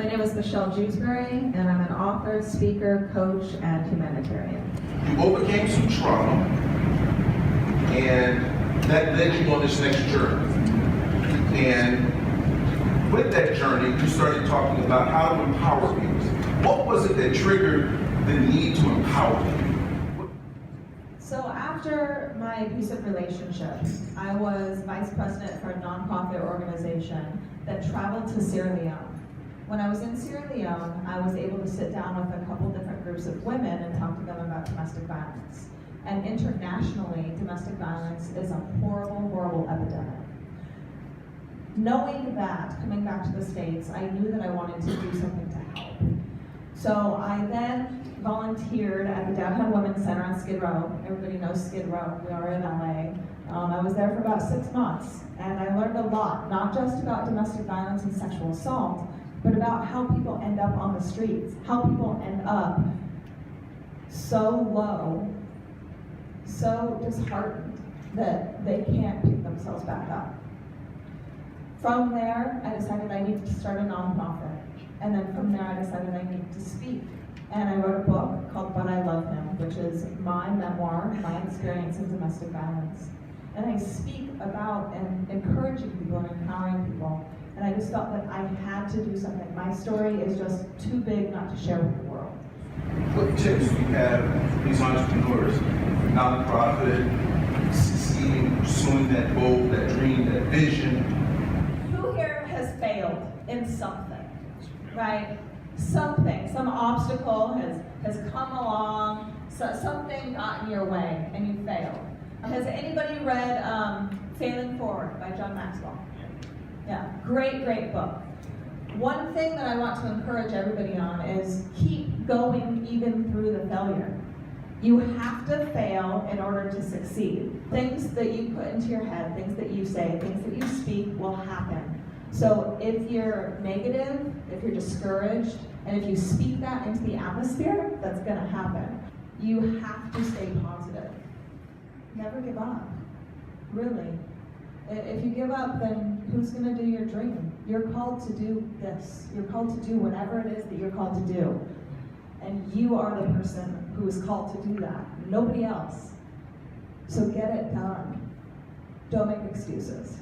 My name is Michelle Jewsbury, and I'm an author, speaker, coach, and humanitarian. You overcame some trauma, and that led you on this next journey. And with that journey, you started talking about how to empower people. What was it that triggered the need to empower people? So after my abusive relationship, I was vice president for a nonprofit organization that traveled to Sierra Leone. When I was in Sierra Leone, I was able to sit down with a couple different groups of women and talk to them about domestic violence. And internationally, domestic violence is a horrible, horrible epidemic. Knowing that, coming back to the States, I knew that I wanted to do something to help. So I then volunteered at the Downtown Women's Center on Skid Row. Everybody knows Skid Row, we are in LA. I was there for about 6 months, and I learned a lot, not just about domestic violence and sexual assault, but about how people end up on the streets, how people end up so low, so disheartened that they can't pick themselves back up. From there, I decided I needed to start a nonprofit. And then from there, I decided I needed to speak. And I wrote a book called But I Love Him, which is my memoir, my experience in domestic violence. And I speak about and encouraging people and empowering people. And I just felt that I had to do something. My story is just too big not to share with the world. What tips do you have for these entrepreneurs, nonprofit, succeeding, pursuing that goal, that dream, that vision? Who here has failed in something, right? Something, some obstacle has come along, so something got in your way and you failed. Has anybody read Failing Forward by John Maxwell? Yeah, great, great book. One thing that I want to encourage everybody on is keep going even through the failure. You have to fail in order to succeed. Things that you put into your head, things that you say, things that you speak will happen. So if you're negative, if you're discouraged, and if you speak that into the atmosphere, that's gonna happen. You have to stay positive. Never give up, really. If you give up, then who's gonna do your dream? You're called to do this. You're called to do whatever it is that you're called to do. And you are the person who is called to do that, nobody else. So get it done. Don't make excuses.